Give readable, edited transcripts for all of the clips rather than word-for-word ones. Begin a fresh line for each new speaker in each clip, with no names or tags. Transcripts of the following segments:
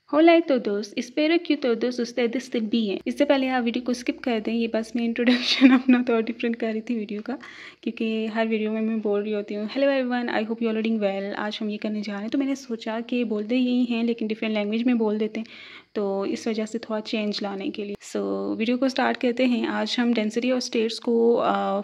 Hola a todos, espero que todos ustedes estén bien। इससे पहले आप वीडियो को स्किप कर दें, ये बस मैं इंट्रोडक्शन अपना थोड़ा डिफरेंट कर रही थी वीडियो का, क्योंकि हर वीडियो में मैं बोल रही होती हूँ hello everyone, I hope you are doing well. आज हम ये करने जा रहे हैं, तो मैंने सोचा कि बोलते यही हैं लेकिन डिफरेंट लैंग्वेज में बोल देते हैं, तो इस वजह से थोड़ा चेंज लाने के लिए। सो वीडियो को स्टार्ट करते हैं। आज हम डेंसिटी ऑफ स्टेट्स को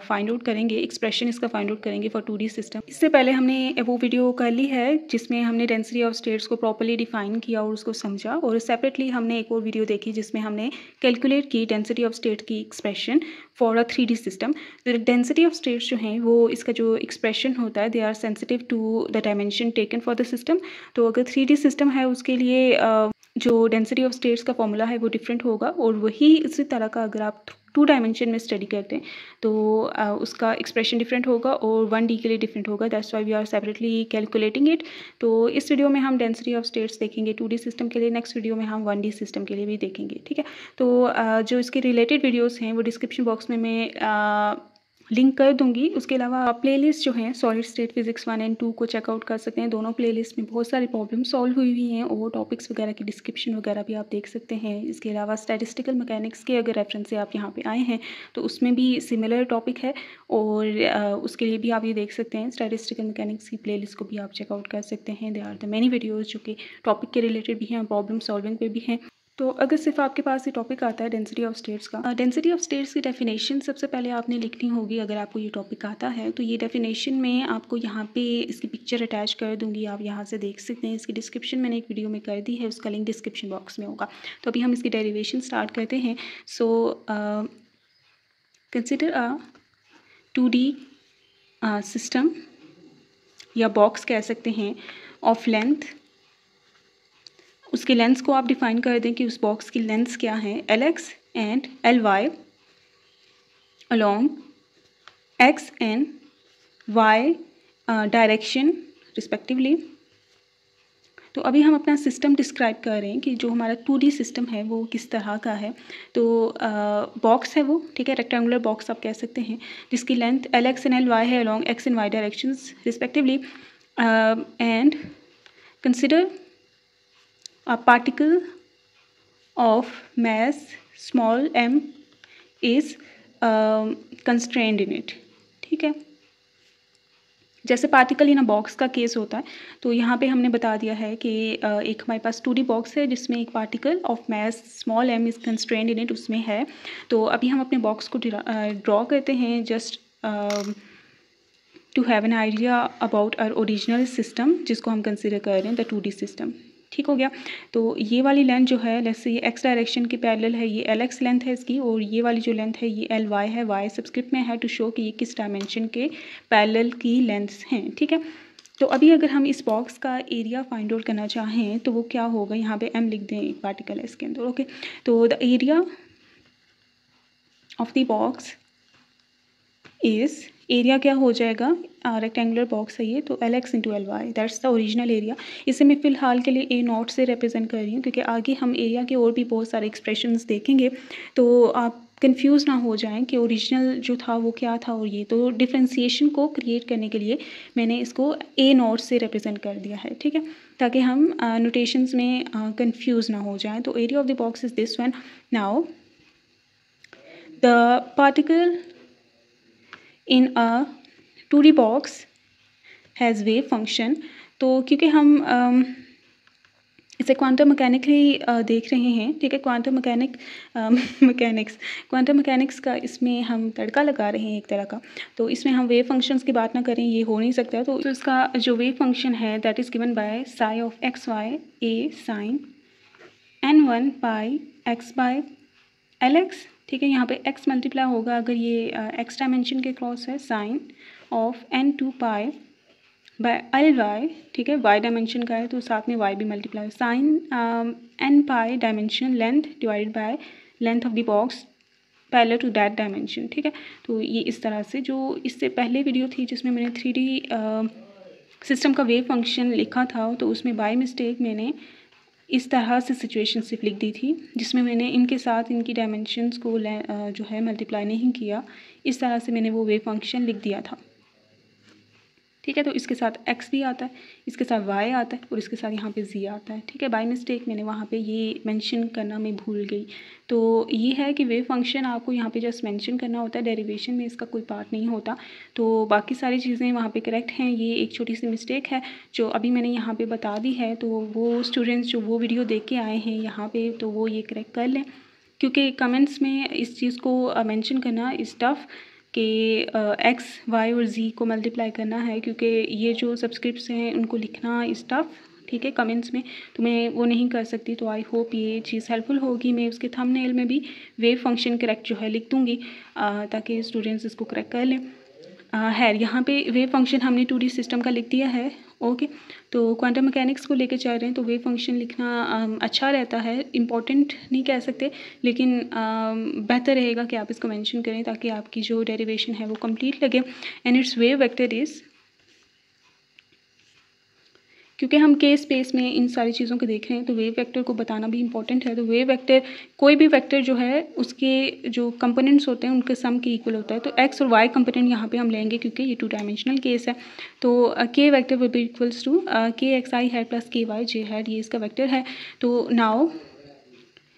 फाइंड आउट करेंगे, एक्सप्रेशन इसका फाइंड आउट करेंगे फॉर 2D सिस्टम। इससे पहले हमने वो वीडियो कर ली है जिसमें हमने डेंसिटी ऑफ स्टेट्स को प्रॉपर्ली डिफाइन किया और उसको समझा, और सेपरेटली हमने एक और वीडियो देखी जिसमें हमने कैलकुलेट की डेंसिटी ऑफ स्टेट की expression for a 3D system. Density of states जो हैं वो इसका जो एक्सप्रेशन होता है, they are sensitive to the dimension taken for the system. तो अगर 3D सिस्टम है उसके लिए जो डेंसिटी ऑफ स्टेट्स का फॉर्मूला है वो डिफरेंट होगा, और वही इसी तरह का अगर आप 2 डायमेंशन में स्टडी करते हैं तो उसका एक्सप्रेशन डिफरेंट होगा और 1D के लिए डिफरेंट होगा। That's why we are separately calculating it. तो इस वीडियो में हम डेंसिटी ऑफ स्टेट्स देखेंगे 2D सिस्टम के लिए, नेक्स्ट वीडियो में हम 1D सिस्टम के लिए भी देखेंगे, ठीक है। तो जो इसके रिलेटेड वीडियोस हैं वो डिस्क्रिप्शन बॉक्स में मैं लिंक कर दूंगी। उसके अलावा प्लेलिस्ट जो है सॉलिड स्टेट फिजिक्स 1 और 2 को चेकआउट कर सकते हैं। दोनों प्लेलिस्ट में बहुत सारी प्रॉब्लम सॉल्व हुई हुई हैं और टॉपिक्स वगैरह की डिस्क्रिप्शन वगैरह भी आप देख सकते हैं। इसके अलावा स्टैटिस्टिकल मैकेनिक्स के अगर रेफरेंस से आप यहाँ पे आए हैं तो उसमें भी सिमिलर टॉपिक है, और उसके लिए भी आप ये देख सकते हैं। स्टैटिस्टिकल मैकेनिक्स की प्लेलिस्ट को भी आप चेकआउट कर सकते हैं। They are the many videos जो कि टॉपिक के रिलेटेड भी हैं, प्रॉब्लम सॉल्विंग पे भी हैं। तो अगर सिर्फ आपके पास ये टॉपिक आता है डेंसिटी ऑफ स्टेट्स का, डेंसिटी ऑफ स्टेट्स की डेफिनेशन सबसे पहले आपने लिखनी होगी। अगर आपको ये टॉपिक आता है तो ये डेफिनेशन में आपको यहाँ पे इसकी पिक्चर अटैच कर दूंगी, आप यहाँ से देख सकते हैं। इसकी डिस्क्रिप्शन मैंने एक वीडियो में कर दी है, उसका लिंक डिस्क्रिप्शन बॉक्स में होगा। तो अभी हम इसकी डेरिवेशन स्टार्ट करते हैं। So consider a 2D system या बॉक्स कह सकते हैं ऑफ लेंथ। उसके लेंथ को आप डिफाइन कर दें कि उस बॉक्स की लेंथ क्या है, LX and LY along X and Y direction respectively. तो अभी हम अपना सिस्टम डिस्क्राइब कर रहे हैं कि जो हमारा 2D सिस्टम है वो किस तरह का है। तो बॉक्स है वो, ठीक है, रेक्टेंगुलर बॉक्स आप कह सकते हैं, जिसकी लेंथ LX एंड LY है along X and Y directions respectively. And consider a particle of mass small m is constrained in it, ठीक है। जैसे पार्टिकल इन अ बॉक्स का केस होता है, तो यहाँ पे हमने बता दिया है कि एक हमारे पास 2D बॉक्स है जिसमें एक particle of mass small m is constrained in it, उसमें है। तो अभी हम अपने बॉक्स को ड्रॉ करते हैं just to have an idea about our original system, जिसको हम कंसिडर कर रहे हैं द 2D सिस्टम, ठीक हो गया। तो ये वाली लेंथ जो है, जैसे ये एक्स डायरेक्शन की पैरेलल है, ये LX लेंथ है इसकी, और ये वाली जो लेंथ है ये LY है, Y सब्सक्रिप्ट में है टू शो कि ये किस डायमेंशन के पैरेलल की लेंथ्स हैं, ठीक है। तो अभी अगर हम इस बॉक्स का एरिया फाइंड आउट करना चाहें तो वो क्या होगा, यहाँ पे M लिख दें, एक पार्टिकल है इसके अंदर, ओके। तो the area of the box is, area क्या हो जाएगा, रेक्टेंगुलर बॉक्स है ये, तो LX into LY, that's the original area. इसे मैं फ़िलहाल के लिए A0 से रिप्रेजेंट कर रही हूँ, क्योंकि आगे हम एरिया के और भी बहुत सारे एक्सप्रेशंस देखेंगे, तो आप कंफ्यूज ना हो जाएं कि ओरिजिनल जो था वो क्या था और ये। तो डिफ्रेंसिएशन को क्रिएट करने के लिए मैंने इसको A0 से रिप्रेजेंट कर दिया है, ठीक है, ताकि हम नोटेशंस में कंफ्यूज ना हो जाएं। तो area of the box is this one. Now the particle in a 2D box has wave function। तो क्योंकि हम इसे क्वांटम मैकेनिकली देख रहे हैं, ठीक है, क्वांटम मैकेनिक्स का इसमें हम तड़का लगा रहे हैं एक तरह का। तो इसमें हम वेव फंक्शंस की बात ना करें, ये हो नहीं सकता। तो इसका जो वेव फंक्शन है that is given by psi of XY a sine N1 pi x by LX, ठीक है। यहाँ पे x मल्टीप्लाई होगा अगर ये x डायमेंशन के क्रॉस है, sine of N2 pi by LY, ठीक है, y डायमेंशन का है तो साथ में y भी multiply, sine N pi dimension length divided by length of the box parallel to that dimension, ठीक है। तो ये इस तरह से, जो इससे पहले वीडियो थी जिसमें मैंने 3D सिस्टम का वेव फंक्शन लिखा था, तो उसमें बाय मिस्टेक मैंने इस तरह से सिचुएशन सिर्फ लिख दी थी, जिसमें मैंने इनके साथ इनकी डायमेंशंस को जो है मल्टीप्लाई नहीं किया। इस तरह से मैंने वो वेव फंक्शन लिख दिया था। ठीक है। तो इसके साथ x भी आता है, इसके साथ y आता है और इसके साथ यहाँ पे z आता है। ठीक है, बाय मिस्टेक मैंने वहाँ पे ये मेंशन करना मैं भूल गई। तो ये है कि वेव फंक्शन आपको यहाँ पे जस्ट मेंशन करना होता है, डेरिवेशन में इसका कोई पार्ट नहीं होता। तो बाकी सारी चीज़ें वहाँ पे करेक्ट हैं, ये एक छोटी सी मिस्टेक है जो अभी मैंने यहाँ पे बता दी है। तो वो स्टूडेंट्स जो वो वीडियो देख के आए हैं यहाँ पे, तो वो ये करेक्ट कर लें, क्योंकि कमेंट्स में इस चीज़ को मेंशन करना इस टफ कि एक्स वाई और जी को मल्टीप्लाई करना है, क्योंकि ये जो सब्सक्रिप्ट्स हैं उनको लिखना इस टफ, ठीक है, कमेंट्स में, तो मैं वो नहीं कर सकती। तो आई होप ये चीज़ हेल्पफुल होगी। मैं उसके थंबनेल में भी वेव फंक्शन करेक्ट जो है लिख दूँगी ताकि स्टूडेंट्स इसको करेक्ट कर लें। है यहाँ पे वेव फंक्शन हमने 2D सिस्टम का लिख दिया है। ओके, तो क्वांटम मैकेनिक्स को लेके चल रहे हैं तो वेव फंक्शन लिखना अच्छा रहता है, इम्पॉर्टेंट नहीं कह सकते, लेकिन बेहतर रहेगा कि आप इसको मेंशन करें ताकि आपकी जो डेरिवेशन है वो कंप्लीट लगे। And it's wave vector is, क्योंकि हम के स्पेस में इन सारी चीज़ों को देख रहे हैं तो वेव वेक्टर को बताना भी इंपॉर्टेंट है। तो वेव वेक्टर, कोई भी वेक्टर जो है उसके जो कंपोनेंट्स होते हैं उनके सम के इक्वल होता है। तो एक्स और वाई कंपोनेंट यहाँ पे हम लेंगे क्योंकि ये 2 डायमेंशनल केस है। तो k vector will be equals to k x i hat plus k y j hat, ये इसका वेक्टर है। तो नाउ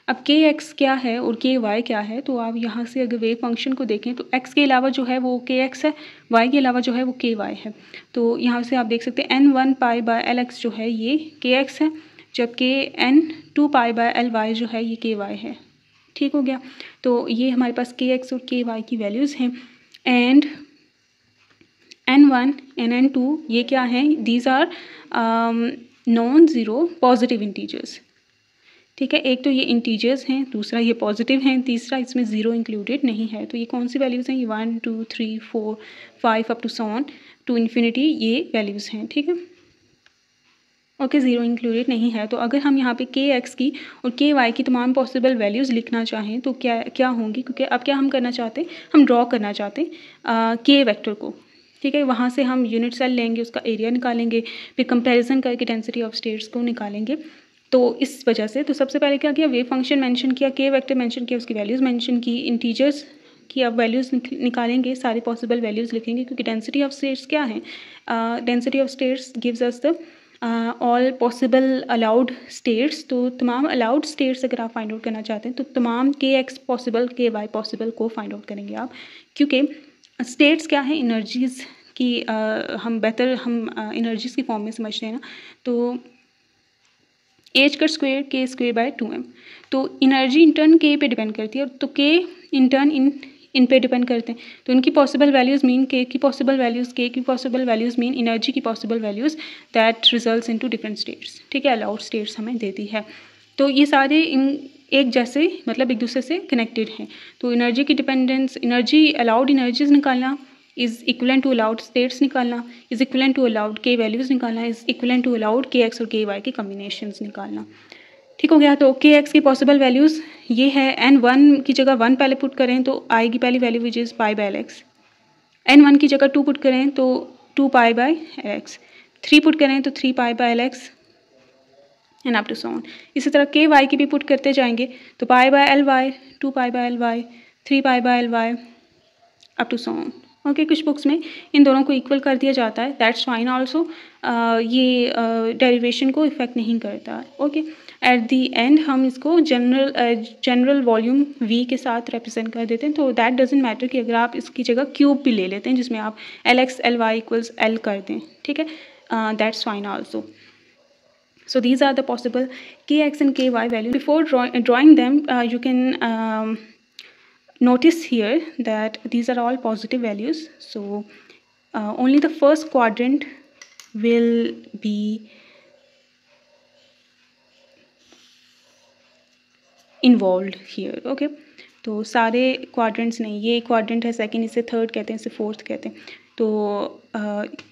अब के एक्स क्या है और के वाई क्या है, तो आप यहाँ से अगर वेव फंक्शन को देखें तो एक्स के अलावा जो है वो के एक्स है, वाई के अलावा जो है वो के वाई है। तो यहाँ से आप देख सकते हैं n1 pi by L x जो है ये के एक्स है, जबकि n2 pi by L Y जो है ये के वाई है। ठीक हो गया। तो ये हमारे पास के एक्स और के वाई की वैल्यूज़ हैं। एंड n1 एंड n2 ये क्या हैं, these are non zero positive integers. ठीक है, एक तो ये इंटीजर्स हैं, दूसरा ये पॉजिटिव हैं, तीसरा इसमें ज़ीरो इंक्लूडेड नहीं है। तो ये कौन सी वैल्यूज़ हैं, ये 1 2 3 4 5 up to so on to infinity, ये वैल्यूज़ हैं। ठीक है, ओके, ज़ीरो इंक्लूडेड नहीं है। तो अगर हम यहाँ पे के एक्स की और के वाई की तमाम पॉसिबल वैल्यूज़ लिखना चाहें तो क्या क्या होंगी, क्योंकि अब क्या हम करना चाहते हैं, हम ड्रॉ करना चाहते हैं के वेक्टर को। ठीक है, वहाँ से हम यूनिट सेल लेंगे, उसका एरिया निकालेंगे, फिर कंपैरिजन करके डेंसिटी ऑफ स्टेट्स को निकालेंगे। तो इस वजह से तो सबसे पहले क्या किया, वेव फंक्शन मेंशन किया, के वेक्टर मेंशन किया, उसकी वैल्यूज़ मेंशन की, इंटीजर्स की अब वैल्यूज़ निकालेंगे, सारे पॉसिबल वैल्यूज़ लिखेंगे, क्योंकि डेंसिटी ऑफ स्टेट्स क्या है, density of states gives us the all possible allowed states. तो तमाम अलाउड स्टेट्स अगर आप फाइंड आउट करना चाहते हैं तो तमाम के एक्स पॉसिबल के वाई पॉसिबल को फाइंड आउट करेंगे आप, क्योंकि स्टेट्स क्या है, एनर्जीज़ की हम एनर्जीज़ की फॉर्म में समझते हैं ना। तो एच का स्क्वायर के स्क्वायर बाय 2m, तो एनर्जी इन टर्न के पे डिपेंड करती है, तो के इन टर्न इन पे डिपेंड करते हैं। तो इनकी पॉसिबल वैल्यूज़ मीन के की पॉसिबल वैल्यूज़, के की पॉसिबल वैल्यूज़ मीन एनर्जी की possible values that results into different states. ठीक है, अलाउड स्टेट्स हमें देती है। तो ये सारे इन एक जैसे मतलब एक दूसरे से कनेक्टेड हैं। तो एनर्जी की डिपेंडेंस, एनर्जी अलाउड एनर्जीज निकालना is equivalent to allowed states निकालना, is equivalent to allowed k values निकालना, is equivalent to allowed k x और के वाई के कम्बिनेशंस निकालना। ठीक हो गया। तो के एक्स की पॉसिबल वैल्यूज़ ये है, n1 की जगह 1 पहले पुट करें तो आएगी पहली value which is pi by L x, n1 की जगह 2 पुट करें तो 2 pi by L x, 3 put करें तो 3 pi by L x and up to so on. इसी तरह के वाई की भी पुट करते जाएंगे तो pi by L y, 2 pi by L y, 3 pi by L y up to so on. Okay, कुछ बुक्स में इन दोनों को इक्वल कर दिया जाता है, दैट्स फाइन ऑल्सो, ये डेरिवेशन को इफेक्ट नहीं करता। ओके, एट दी एंड हम इसको जनरल वॉल्यूम v के साथ रिप्रेजेंट कर देते हैं। तो दैट डजेंट मैटर कि अगर आप इसकी जगह क्यूब भी ले लेते हैं जिसमें आप L x L y equals L कर दें, ठीक है, that's fine also. So these are the possible kx and ky value. Before drawing them, you can notice here that these are all positive values. So only the first quadrant will be involved here. Okay, तो सारे quadrants नहीं, ये quadrant है second, इसे third कहते हैं, इसे fourth कहते हैं। तो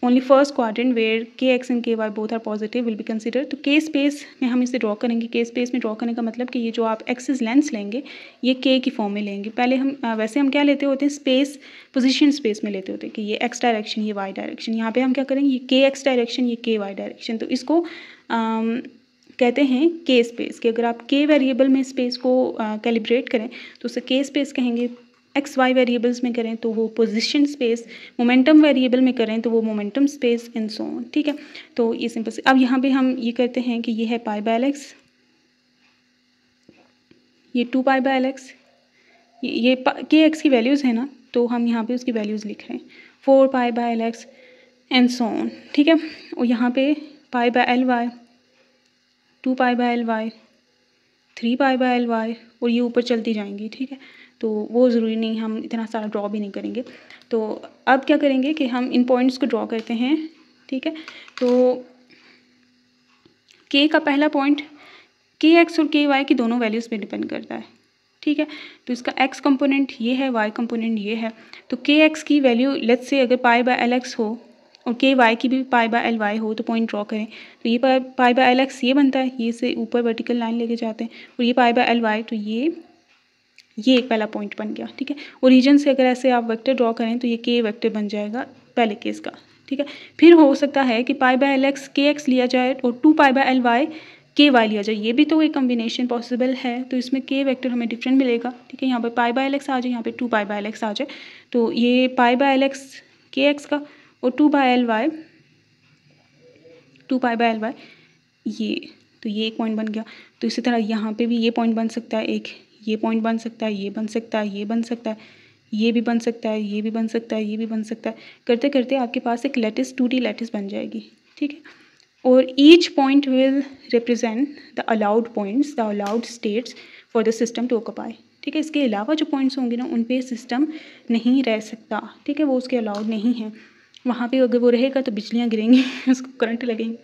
only first quadrant where k x and k y both are positive will be consider. तो के स्पेस में हम इसे ड्रॉ करेंगे। के स्पेस में ड्रॉ करने का मतलब कि ये जो आप एक्सिस लेंस लेंगे ये के की फॉर्म में लेंगे। पहले हम वैसे हम क्या लेते होते हैं, स्पेस पोजीशन स्पेस में लेते होते हैं कि ये एक्स डायरेक्शन, ये वाई डायरेक्शन। यहाँ पे हम क्या करेंगे, ये के एक्स डायरेक्शन, ये के वाई डायरेक्शन। तो इसको कहते हैं के स्पेस, कि अगर आप के वेरिएबल में स्पेस को कैलिब्रेट करें तो उसे के स्पेस कहेंगे। एक्स वाई वेरिएबल्स में करें तो वो पोजीशन स्पेस, मोमेंटम वेरिएबल में करें तो वो momentum space and so on. ठीक है, तो ये सिंपल से अब यहाँ पे हम ये करते हैं कि ये है पाई बाय एल एक्स, ये 2 पाई बाय एल एक्स, ये के एक्स की वैल्यूज़ है ना, तो हम यहाँ पे उसकी वैल्यूज़ लिख रहे हैं 4 pi by L x and so on. ठीक है, और यहाँ पे pi by L y, 2 pi by L y, 3 pi by L y, और ये ऊपर चलती जाएंगी। ठीक है, तो वो ज़रूरी नहीं, हम इतना सारा ड्रॉ भी नहीं करेंगे। तो अब क्या करेंगे कि हम इन पॉइंट्स को ड्रॉ करते हैं। ठीक है, तो के का पहला पॉइंट के एक्स और के वाई की दोनों वैल्यूज़ पे डिपेंड करता है। ठीक है, तो इसका एक्स कंपोनेंट ये है, वाई कंपोनेंट ये है। तो के एक्स की वैल्यू लेट्स से अगर पाई बाय एल एक्स हो और के वाई की भी पाई बाय एल वाई हो तो पॉइंट ड्रॉ करें। तो ये पाई बाय एल एक्स ये बनता है, ये से ऊपर वर्टिकल लाइन लेके जाते हैं, और ये पाई बाय एल वाई, तो ये एक पहला पॉइंट बन गया। ठीक है, ओरिजिन से अगर ऐसे आप वेक्टर ड्रॉ करें तो ये के वेक्टर बन जाएगा पहले केस का। ठीक है, फिर हो सकता है कि पाई by L x k x लिया जाए और 2 पाई बाय एल वाई के वाई लिया जाए, ये भी तो एक कॉम्बिनेशन पॉसिबल है। तो इसमें के वेक्टर हमें डिफरेंट मिलेगा। ठीक है, यहाँ पे पाई बाय एल एक्स आ जाए, यहाँ पे 2 पाई बाय एल एक्स आ जाए, तो ये pi by L x k x का और 2 pi L y, 2 pi by L y, ये तो ये एक पॉइंट बन गया। तो इसी तरह यहाँ पे भी ये पॉइंट बन सकता है, एक ये पॉइंट बन सकता है, ये बन सकता है, ये बन सकता है, ये भी बन सकता है, ये भी बन सकता है, ये भी बन सकता है। करते करते आपके पास एक लैटिस 2D लैटिस बन जाएगी। ठीक है, और each point will represent the allowed points, the allowed states for the system to occupy. ठीक है, इसके अलावा जो पॉइंट्स होंगे ना उन पे सिस्टम नहीं रह सकता। ठीक है, वो उसके अलाउड नहीं है। वहाँ पे अगर वो रहेगा तो बिजलियाँ गिरेंगी उसको करंट लगेंगे,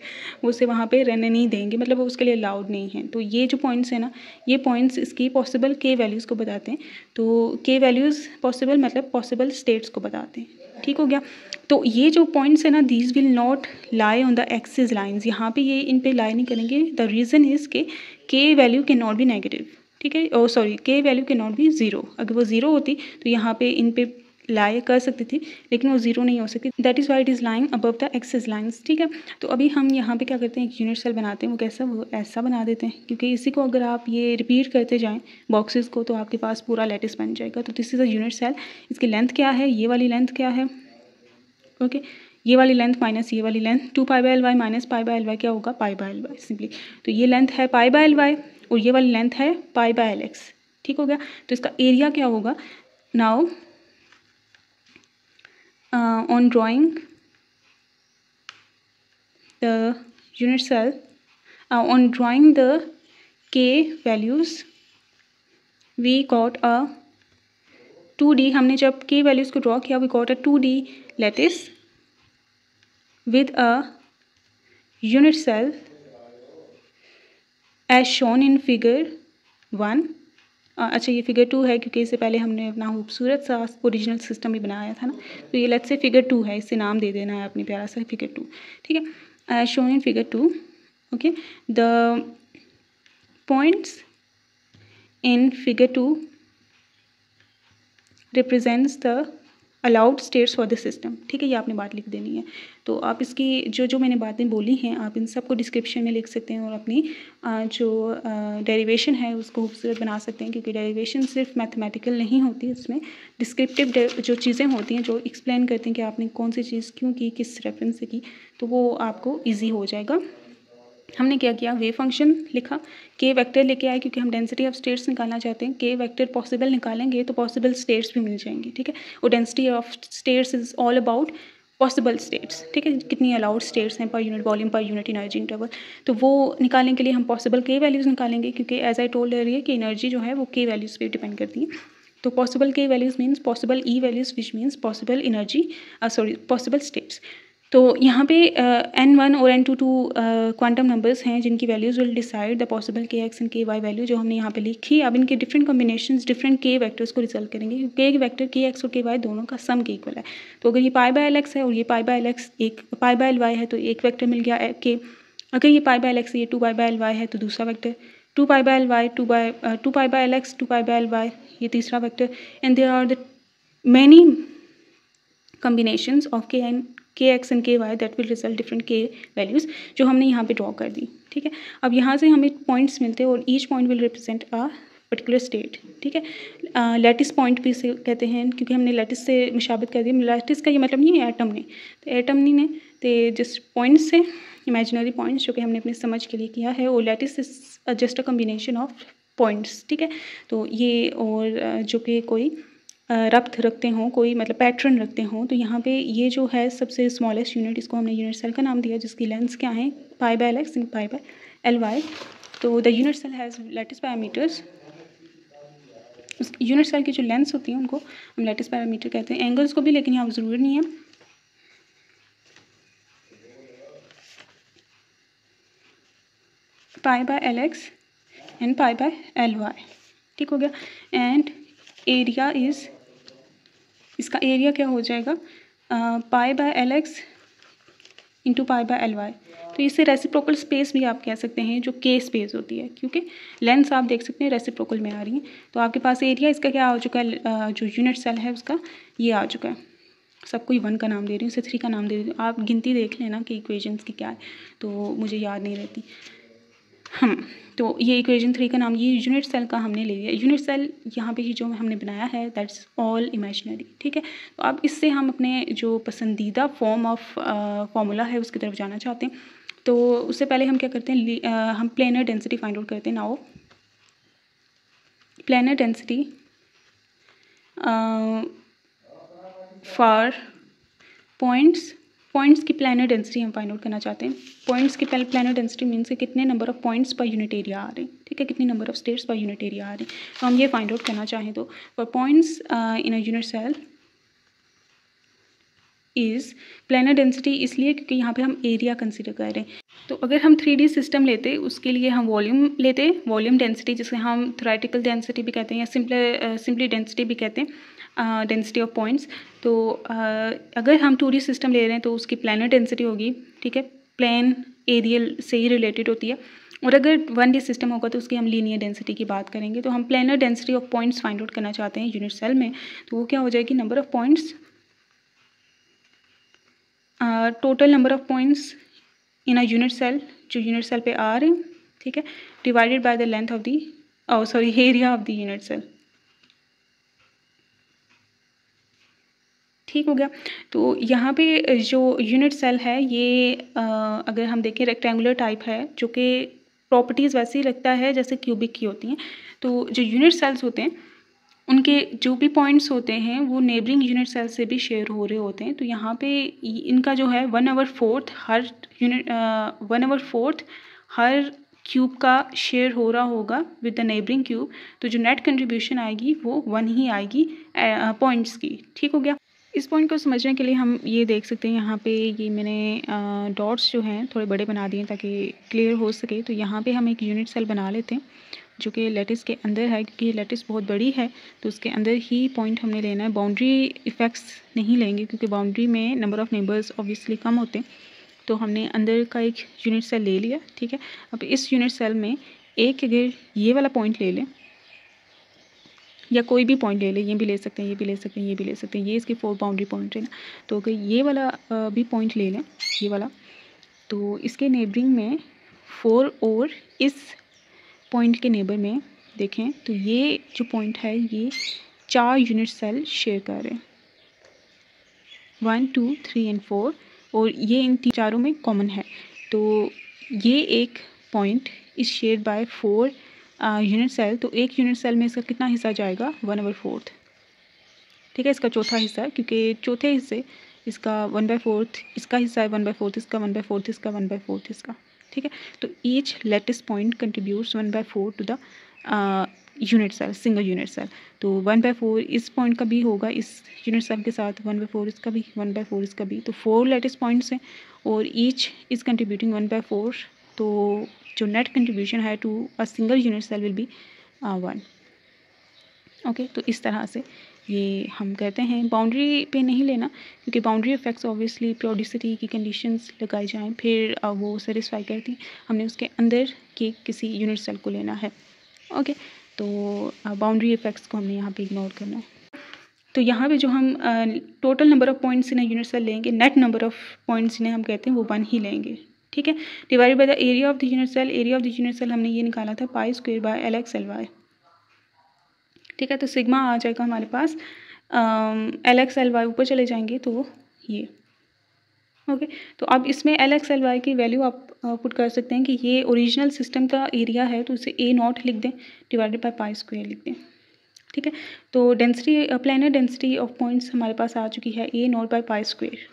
वो उसे वहाँ पे रहने नहीं देंगे, मतलब वो उसके लिए अलाउड नहीं है। तो ये जो पॉइंट्स है ना, ये पॉइंट्स इसकी पॉसिबल के वैल्यूज़ को बताते हैं। तो के वैल्यूज़ पॉसिबल मतलब पॉसिबल स्टेट्स को बताते हैं। ठीक हो गया, तो ये जो पॉइंट्स है ना, these will not lie on the axis lines, यहाँ पे ये इन पे लाई नहीं करेंगे। द रीज़न इज़ के value can not be negative. ठीक है, ओ सॉरी, के value can not be zero. अगर वो ज़ीरो होती तो यहाँ पे इन पे लाई कर सकती थी, लेकिन वो ज़ीरो नहीं हो सकती। That is why it is lying above the axis lines. ठीक है, तो अभी हम यहाँ पे क्या करते हैं, एक यूनिट सेल बनाते हैं। वो कैसा, वो ऐसा बना देते हैं, क्योंकि इसी को अगर आप ये रिपीट करते जाएं बॉक्सेस को तो आपके पास पूरा लैटिस बन जाएगा। तो this is a unit cell. इसकी लेंथ क्या है, ये वाली लेंथ क्या है, ओके, ये वाली लेंथ माइनस ये वाली length, 2 pi by L y minus pi by L y क्या होगा, pi by L y simply. तो ये लेंथ है पाई बाय एल वाई और ये वाली लेंथ है पाई बाय एल एक्स। ठीक हो गया, तो इसका एरिया क्या होगा। Now on drawing the unit cell, on drawing the k values we got a 2D, हमने जब k values को draw किया we got a 2D lattice with a unit cell as shown in figure 1। अच्छा, ये figure 2 है क्योंकि इससे पहले हमने अपना खूबसूरत सा ओरिजिनल सिस्टम भी बनाया था ना, तो ये लेट्स से फिगर 2 है, इससे नाम दे देना है अपनी प्यारा सा फिगर 2। ठीक है, shown in figure 2। Okay, the points in figure 2 represents the allowed states for the system. ठीक है, ये आपने बात लिख देनी है। तो आप इसकी जो मैंने बातें बोली हैं आप इन सब को डिस्क्रिप्शन में लिख सकते हैं और अपनी जो डेरिवेशन है उसको खूबसूरत बना सकते हैं, क्योंकि डेरिवेशन सिर्फ मैथमेटिकल नहीं होती, इसमें डिस्क्रिप्टिव जो चीज़ें होती हैं जो एक्सप्लेन करती हैं कि आपने कौन सी चीज़ क्यों की, किस रेफरेंस से की, तो वो आपको ईजी हो जाएगा। हमने क्या किया, वेव फंक्शन लिखा, के वेक्टर लेके आए क्योंकि हम डेंसिटी ऑफ स्टेट्स निकालना चाहते हैं। के वेक्टर पॉसिबल निकालेंगे तो पॉसिबल स्टेट्स भी मिल जाएंगी। ठीक है, और density of states is all about possible states. ठीक है, कितनी अलाउड स्टेट्स हैं पर unit volume per unit energy interval, तो वो निकालने के लिए हम पॉसिबल के वैल्यूज़ निकालेंगे, क्योंकि एज आई टोल्ड रही कि एनर्जी जो है वो के वैल्यूज़ पे डिपेंड करती है। तो पॉसिबल के values means possible E values which means possible energy possible states. तो यहाँ पे n1 और n2 क्वांटम नंबर्स हैं जिनकी values will decide the possible के x and k Y value, जो हमने यहाँ पे लिखी। अब इनके डिफरेंट कॉम्बिनेशंस डिफरेंट के वेक्टर्स को रिजल्ट करेंगे, क्योंकि के वेक्टर के एक्स और के वाई दोनों का सम के इक्वल है। तो अगर ये पाई बाय एल एक्स है और ये पाई बाय एल एक्स, एक पाई बाय एल वाई है, तो एक वेक्टर मिल गया के। अगर ये पाई बाय एल एक्स है, ये 2 पाई बाय एल वाई है, तो दूसरा vector 2 pi by L y, 2 pi by L x, 2 pi by L y, ये तीसरा vector. And there are the many combinations of k and k x and k y that will result different k values, जो हमने यहाँ पे draw कर दी। ठीक है, अब यहाँ से हमें पॉइंट्स मिलते हैं और each point will represent a particular state, ठीक है। लैटिस पॉइंट भी से कहते हैं क्योंकि हमने लैटिस से मुशाबित कर दिया। लैटिस का ये मतलब नहीं है एटम ने, तो एटम नहीं ने तो जिस पॉइंट से इमेजिनरी पॉइंट्स जो कि हमने अपनी समझ के लिए किया है, वो lattice is just a combination of points, ठीक है। तो ये और जो कि कोई रब्त रखते हों, कोई मतलब पैटर्न रखते हों, तो यहाँ पे ये जो है सबसे स्मॉलेस्ट यूनिट, इसको हमने यूनिट सेल का नाम दिया, जिसकी लेंथ क्या है π/Lx इन π/Ly। तो the unit cell has lattice parameters. उस यूनिट सेल की जो लेंथ्स होती हैं उनको हम लैटिस पैरामीटर कहते हैं। एंगल्स को भी लेकिन यहाँ ज़रूरी नहीं है। π/Lx एंड π/Ly, ठीक हो गया। एंड एरिया इज़, इसका एरिया क्या हो जाएगा π/Lx इंटू π/Ly। तो इसे रेसिप्रोकल स्पेस भी आप कह सकते हैं, जो के स्पेस होती है, क्योंकि लेंस आप देख सकते हैं रेसिप्रोकल में आ रही है। तो आपके पास एरिया इसका क्या हो चुका है, जो यूनिट सेल है उसका ये आ चुका है। सबको 1 का नाम दे रही हूँ, इसे 3 का नाम दे रही हूँ। आप गिनती देख लेना कि इक्वेशंस की क्या है, तो मुझे याद नहीं रहती। तो ये इक्वेशन 3 का नाम, ये यूनिट सेल का हमने ले लिया। यूनिट सेल यहाँ पे ही जो हमने बनाया है दैट्स ऑल इमेजिनरी, ठीक है। तो अब इससे हम अपने जो पसंदीदा फॉर्म ऑफ फार्मूला है उसकी तरफ जाना चाहते हैं। तो उससे पहले हम क्या करते हैं, हम प्लेनर डेंसिटी फाइंड आउट करते हैं। Now planar density for points की प्लेनर डेंसिटी हम फाइंड आउट करना चाहते हैं। पॉइंट्स की प्लेनर डेंसिटी मीन्स कितने number of points per unit area आ रहे हैं, ठीक है, कितनी number of states per unit area आ रहे हैं। तो हम ये फाइंड आउट करना चाहें तो for points in a unit cell is planar density, इसलिए क्योंकि यहाँ पे हम एरिया कंसिडर कर रहे हैं। तो अगर हम 3D सिस्टम लेते उसके लिए हम वॉल्यूम लेते, वॉल्यूम डेंसिटी जिसे हम थ्योरेटिकल डेंसिटी भी कहते हैं या सिंपली डेंसिटी भी कहते हैं, डेंसिटी ऑफ पॉइंट्स। तो अगर हम 2D सिस्टम ले रहे हैं तो उसकी प्लेनर डेंसिटी होगी, ठीक है, प्लेन एरियल से ही रिलेटेड होती है। और अगर 1D सिस्टम होगा तो उसकी हम लीनियर डेंसिटी की बात करेंगे। तो हम planar density of points find out करना चाहते हैं यूनिट सेल में, तो वो क्या हो जाएगी, number of points, total number of points in a unit cell, जो यूनिट सेल पे आ रहे हैं, ठीक है, divided by the length of the area of the unit cell, ठीक हो गया। तो यहाँ पे जो यूनिट सेल है ये अगर हम देखें रेक्टेंगुलर टाइप है, जो कि प्रॉपर्टीज़ वैसे ही रखता है जैसे क्यूबिक की होती हैं। तो जो यूनिट सेल्स होते हैं उनके जो भी पॉइंट्स होते हैं वो नेबरिंग यूनिट सेल से भी शेयर हो रहे होते हैं। तो यहाँ पे इनका जो है 1/4 हर यूनिट 1/4 हर क्यूब का शेयर हो रहा होगा विद द नेबरिंग क्यूब। तो जो नेट कंट्रीब्यूशन आएगी वो 1 ही आएगी पॉइंट्स की, ठीक हो गया। इस पॉइंट को समझने के लिए हम ये देख सकते हैं, यहाँ पे ये मैंने डॉट्स जो हैं थोड़े बड़े बना दिए ताकि क्लियर हो सके। तो यहाँ पे हम एक यूनिट सेल बना लेते हैं जो कि लैटिस के अंदर है, क्योंकि लैटिस बहुत बड़ी है तो उसके अंदर ही पॉइंट हमने लेना है। बाउंड्री इफ़ेक्ट्स नहीं लेंगे क्योंकि बाउंड्री में नंबर ऑफ़ नेबर्स ऑब्वियसली कम होते हैं। तो हमने अंदर का एक यूनिट सेल ले लिया, ठीक है। अब इस यूनिट सेल में एक अगर ये वाला पॉइंट ले लें या कोई भी पॉइंट ले लें, ये भी ले सकते हैं, ये भी ले सकते हैं, ये भी ले सकते हैं, ये इसकी 4 बाउंड्री पॉइंट है ना। तो अगर ये वाला भी पॉइंट ले लें, ये वाला, तो इसके नेबरिंग में 4 और इस पॉइंट के नेबर में देखें तो ये जो पॉइंट है ये 4 यूनिट सेल शेयर कर रहे हैं, 1 2 3 एंड 4, और ये इन चारों में कॉमन है। तो ये एक पॉइंट इस शेयर बाय 4 यूनिट सेल। तो एक यूनिट सेल में इसका कितना हिस्सा जाएगा, 1/4, ठीक है, इसका चौथा हिस्सा है, क्योंकि चौथे हिस्से इसका 1/4 इसका हिस्सा है, 1/4 इसका, 1/4 इसका, 1/4 इसका, ठीक है। तो each lattice point contributes 1/4 to the unit cell, single unit cell. तो 1/4 इस पॉइंट का भी होगा इस यूनिट सेल के साथ, 1/4 इसका भी, 1/4 इसका भी। तो 4 लेटिस पॉइंट्स हैं और ईच इज़ कंट्रीब्यूटिंग 1/4। तो जो नेट कंट्रीब्यूशन है to a single unit cell will be 1, okay. तो इस तरह से ये हम कहते हैं। बाउंड्री पे नहीं लेना क्योंकि बाउंड्री इफेक्ट्स ऑब्वियसली प्रियोडिसिटी की कंडीशंस लगाई जाएं फिर वो सेटिस्फाई करती, हमने उसके अंदर के किसी यूनिट सेल को लेना है, ओके। तो बाउंड्री इफेक्ट्स को हमने यहाँ पे इग्नोर करना है। तो यहाँ पे जो हम total number of points in unit cell लेंगे, नेट नंबर ऑफ पॉइंट्स इन्हें हम कहते हैं, वो 1 ही लेंगे, ठीक है। Divided by the area of the unit cell, area of the unit cell हमने ये निकाला था π² / Lx Ly, ठीक है। तो सिग्मा आ जाएगा हमारे पास LX/LY, ऊपर चले जाएंगे तो ये ओके। तो अब इसमें LX/LY की वैल्यू आप पुट कर सकते हैं कि ये ओरिजिनल सिस्टम का एरिया है, तो इसे A0 लिख दें डिवाइडेड बाय पाई स्क्वायर लिख दें। ठीक है। तो density, planar density of points हमारे पास आ चुकी है A0 बाय पाई स्क्वायर।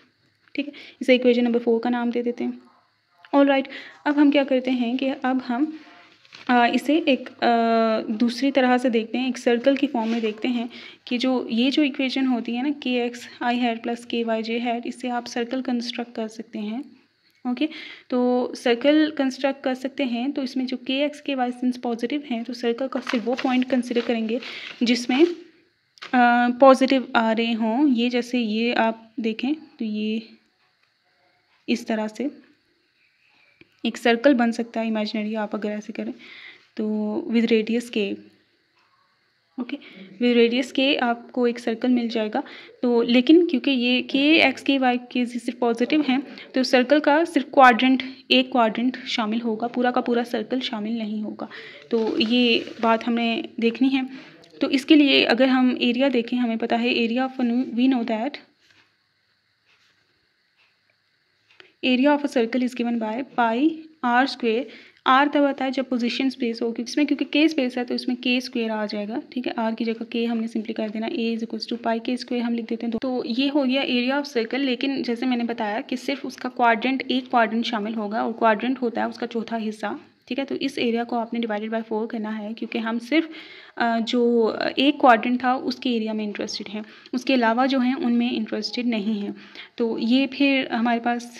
ठीक है। इसे इक्वेशन नंबर 4 का नाम दे देते हैं। ऑल राइट, अब हम क्या करते हैं कि अब हम इसे एक दूसरी तरह से देखते हैं, एक सर्कल की फॉर्म में देखते हैं कि ये जो इक्वेशन होती है ना KXi प्लस KYj, इससे आप सर्कल कंस्ट्रक्ट कर सकते हैं। ओके। तो सर्कल कंस्ट्रक्ट कर सकते हैं, तो इसमें जो KX KY सिंस पॉजिटिव हैं तो सर्कल का सिर्फ वो पॉइंट कंसिडर करेंगे जिसमें पॉजिटिव आ रहे हों। ये जैसे ये आप देखें तो ये इस तरह से एक सर्कल बन सकता है इमेजिनरी, आप अगर ऐसे करें तो विद रेडियस के। ओके, विद रेडियस के आपको एक सर्कल मिल जाएगा। तो लेकिन क्योंकि ये KX KY के सिर्फ पॉजिटिव हैं तो सर्कल का सिर्फ एक क्वाड्रेंट शामिल होगा, पूरा का पूरा सर्कल शामिल नहीं होगा। तो ये बात हमें देखनी है। तो इसके लिए अगर हम एरिया देखें, हमें पता है area of we know that area of a circle is given by pi r square. R तब आता है जब पोजीशन स्पेस हो, क्योंकि इसमें क्योंकि के स्पेस है तो इसमें के स्क्वेयर आ जाएगा। ठीक है, आर की जगह के हमने सिंपली कर देना, ए इज इक्वल्स टू पाई के स्क्वेयर हम लिख देते हैं। तो ये हो गया एरिया ऑफ सर्कल। लेकिन जैसे मैंने बताया कि सिर्फ उसका एक क्वाड्रेंट शामिल होगा, और क्वाड्रेंट होता है उसका चौथा हिस्सा। ठीक है, तो इस एरिया को आपने डिवाइडेड बाय 4 करना है, क्योंकि हम सिर्फ जो एक क्वाड्रेंट था उसके एरिया में इंटरेस्टेड हैं, उसके अलावा जो हैं उनमें इंटरेस्टेड नहीं हैं। तो ये फिर हमारे पास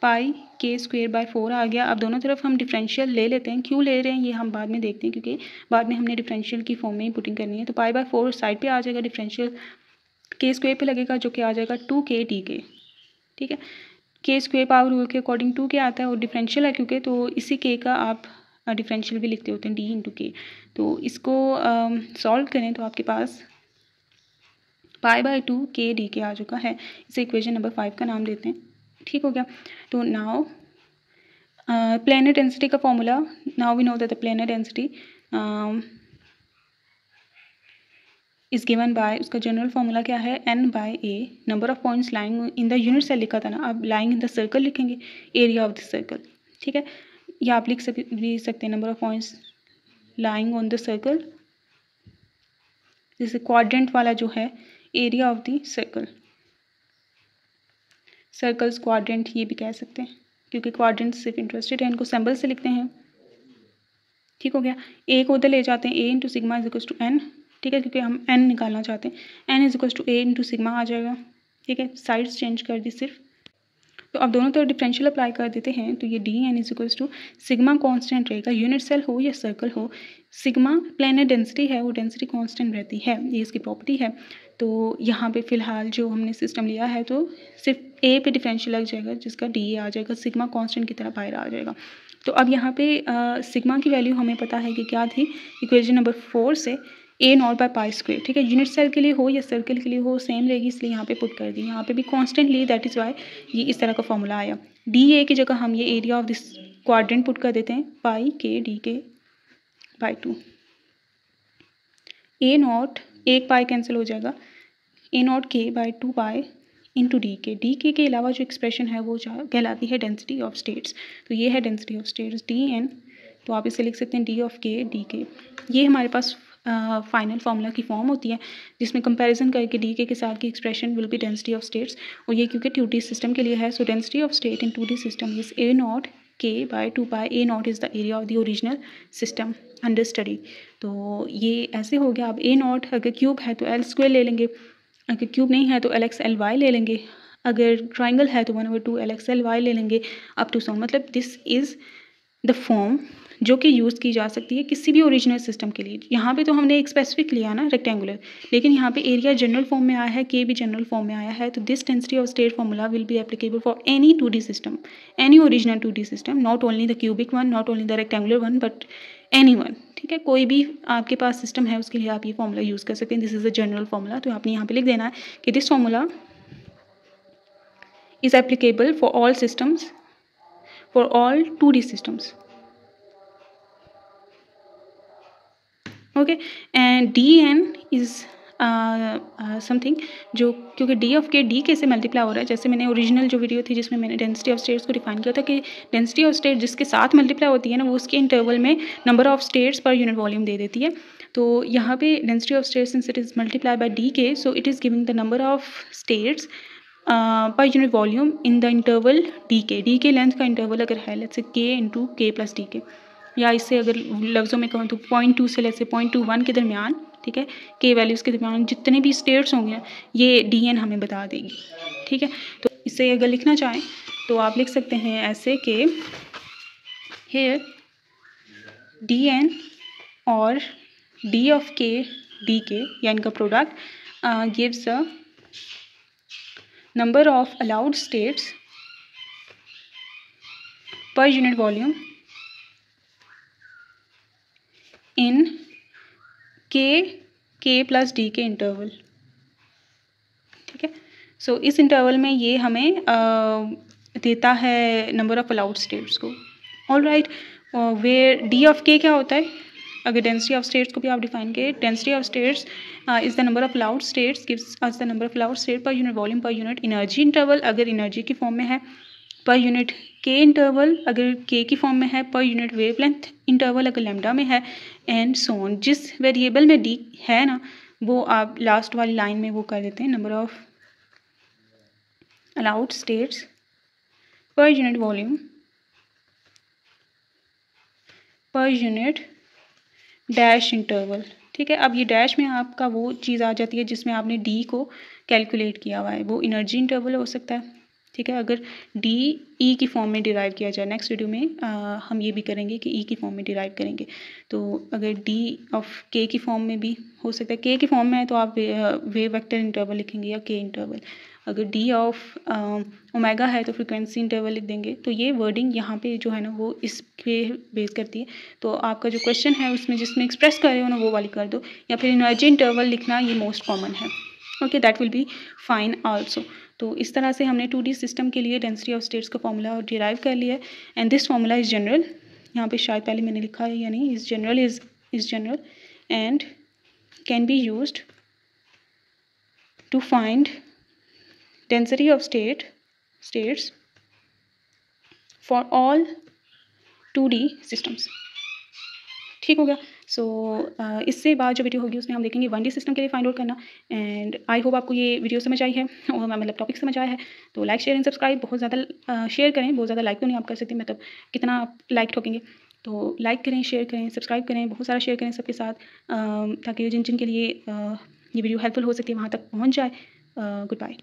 पाई के स्क्वेयर बाय 4 आ गया। अब दोनों तरफ हम डिफरेंशियल ले लेते हैं। क्यों ले रहे हैं ये हम बाद में देखते हैं, क्योंकि बाद में हमने डिफरेंशियल की फॉर्म में ही पुटिंग करनी है। तो पाई बाय 4 साइड पे आ जाएगा, डिफरेंशियल के स्क्वेयर पे लगेगा जो कि आ जाएगा 2k डी। ठीक है, के स्क्वेयर पावर रूल के अकॉर्डिंग 2k आता है, और डिफरेंशियल है क्योंकि, तो इसी के का आप डिफरेंशियल भी लिखते होते हैं d इंटू के। तो इसको सॉल्व करें तो आपके पास पाई बाय 2k डी आ चुका है। इसे इक्वेशन नंबर 5 का नाम देते हैं। ठीक हो गया। तो नाउ प्लेनर डेंसिटी का formula, now we know that the planar density is given by, उसका जनरल फॉर्मूला क्या है, n by a, number of points lying in the unit cell लिखा था ना, अब लाइंग इन द सर्कल लिखेंगे, area of the circle. ठीक है, या आप लिख सकते हैं number of points lying on the circle, जैसे क्वाड्रेंट वाला जो है area of the circle, circles quadrant ये भी कह सकते हैं, क्योंकि क्वाड्रेंट सिर्फ इंटरेस्टेड है, इनको सिंबल से लिखते हैं। ठीक हो गया। ए को उधर ले जाते हैं, A into sigma is equal to N. ठीक है, क्योंकि हम एन निकालना चाहते हैं, N is equal to A into sigma आ जाएगा। ठीक है, साइड्स चेंज कर दी सिर्फ। तो अब दोनों तरफ डिफरेंशियल अप्लाई कर देते हैं, तो ये D N is equal to sigma constant रहेगा, यूनिट सेल हो या सर्कल हो, सिग्मा प्लेनर डेंसिटी है वो डेंसिटी कांस्टेंट रहती है, ये इसकी प्रॉपर्टी है। तो यहाँ पे फिलहाल जो हमने सिस्टम लिया है तो सिर्फ ए पे डिफरेंशियल लग जाएगा, जिसका डी आ जाएगा, सिग्मा कांस्टेंट की तरह बाहर आ जाएगा। तो अब यहाँ पे सिग्मा की वैल्यू हमें पता है कि क्या थी, इक्वेशन नंबर 4 से A0 बाय पाई स्क्वेयर। ठीक है, यूनिट सेल के लिए हो या सर्कल के लिए हो सेम रहेगी, इसलिए यहाँ पे पुट कर दी। यहाँ पे भी कांस्टेंट ली, दैट इज़ वाई ये इस तरह का फॉर्मूला आया। डी ए की जगह हम ये area of this quadrant put कर देते हैं, पाई के डी के बाई 2। A0 एक पाई कैंसिल हो जाएगा, A0 के बाई 2 पाई इंटू डी के अलावा जो एक्सप्रेशन है वो कहलाती है डेंसिटी ऑफ स्टेट्स। तो ये है density of states D N, तो आप इसे लिख सकते हैं डी ऑफ के डी के। ये हमारे पास फाइनल फार्मूला की फॉर्म होती है, जिसमें कंपैरिजन करके डी के साथ की expression will be density of states. और ये क्योंकि 2D सिस्टम के लिए है, सो density of state in 2D system is A0 के by 2 pi. A0 is the area of the original system under study. तो ये ऐसे हो गया। अब A0 अगर क्यूब है तो L स्क्वायर ले लेंगे, अगर क्यूब नहीं है तो LX/LY ले लेंगे, अगर ट्राइंगल है तो 1/2 LX/LY ले लेंगे अप टू सो। मतलब दिस इज़ द फॉर्म जो कि यूज़ की जा सकती है किसी भी ओरिजिनल सिस्टम के लिए। यहाँ पे तो हमने एक स्पेसिफिक लिया ना रेक्टेंगुलर, लेकिन यहाँ पे एरिया जनरल फॉर्म में आया है, के भी जनरल फॉर्म में आया है। तो this density of state formula will be applicable for any 2D system, any original 2D system, not only the cubic one, not only the rectangular one, but any one. ठीक है, कोई भी आपके पास system है उसके लिए आप ये फार्मूला यूज़ कर सकते हैं। This is a general formula. तो आपने यहाँ पे लिख देना है कि this formula is applicable for all systems, for all 2D systems. Okay. And dn is something जो, क्योंकि डी से मल्टीप्लाई हो रहा है, जैसे मैंने ओरिजिनल जो वीडियो थी जिसमें मैंने डेंसिटी ऑफ स्टेट्स को डिफाइन किया था कि डेंसिटी ऑफ स्टेट जिसके साथ मल्टीप्लाई होती है ना, वो उसके इंटरवल में number of states per unit volume दे देती है। तो यहाँ पे density of states since it is multiply by D K, so it is giving the number of states per unit volume in the interval D K length का interval अगर है let's say के इंटू के plus D के, या इससे अगर लफ्ज़ों में कहूँ तो 0.2 से लेट्स से 0.21 के दरमियान, ठीक है, के वैल्यूज़ के दरमियान जितने भी स्टेट्स होंगे ये dn हमें बता देगी, ठीक है। तो इसे अगर लिखना चाहें तो आप लिख सकते हैं ऐसे कि हेयर dn और d ऑफ k d के, या इनका product gives a number of allowed states per unit volume in k plus D के इंटरवल, ठीक है। सो इस इंटरवल में ये हमें देता है नंबर ऑफ अलाउड स्टेट्स को। All right, where D of k क्या होता है, अगर डेंसिटी ऑफ स्टेट्स को भी आप डिफाइन करें, density of states is the number of allowed states gives us the number of allowed state पर unit volume per unit energy interval, अगर एनर्जी की फॉर्म में है, पर यूनिट के इंटरवल अगर के की फॉर्म में है, पर यूनिट वेवलेंथ इंटरवल अगर लैम्डा में है, एंड सो ऑन। जिस वेरिएबल में डी है ना, वो आप लास्ट वाली लाइन में वो कर देते हैं number of allowed states per unit volume per unit dash interval, ठीक है। अब ये डैश में आपका वो चीज़ आ जाती है जिसमें आपने डी को कैलकुलेट किया हुआ है, वो एनर्जी इंटरवल हो सकता है, ठीक है। अगर डी ई की फॉर्म में डिराइव किया जाए, नेक्स्ट वीडियो में हम ये भी करेंगे कि ई की फॉर्म में डिराइव करेंगे। तो अगर डी ऑफ के की फॉर्म में भी हो सकता है, के की फॉर्म में है तो आप वेव वेक्टर इंटरवल लिखेंगे या के इंटरवल, अगर डी ऑफ ओमेगा है तो फ्रिक्वेंसी इंटरवल लिख देंगे। तो ये वर्डिंग यहाँ पे जो है ना वो इस पे बेस करती है। तो आपका जो क्वेश्चन है उसमें जिसमें एक्सप्रेस कर रहे हो ना वो वाली कर दो, या फिर एनर्जी इंटरवल लिखना ये मोस्ट कॉमन है। Okay, that will be fine also. तो इस तरह से हमने 2D सिस्टम के लिए डेंसिटी ऑफ स्टेट्स का फॉर्मूला डिराइव कर लिया है, and this formula is general, यहाँ पे शायद पहले मैंने लिखा है या नहीं, is general and can be used to find density of states for all 2D systems, ठीक हो गया। सो इससे बाद जो वीडियो होगी उसमें हम देखेंगे 1D सिस्टम के लिए फाइंड आउट करना। एंड आई होप आपको ये वीडियो समझ आई है और मतलब टॉपिक समझ आया है। तो लाइक शेयर एंड सब्सक्राइब बहुत ज़्यादा शेयर करें, बहुत ज़्यादा लाइक तो नहीं आप कर सकते, मतलब कितना आप लाइक ठोकेंगे, तो लाइक करें, शेयर करें, सब्सक्राइब करें, बहुत सारा शेयर करें सबके साथ, ताकि जिन जिन के लिए ये वीडियो हेल्पफुल हो सकती है वहाँ तक पहुँच जाए। Good bye.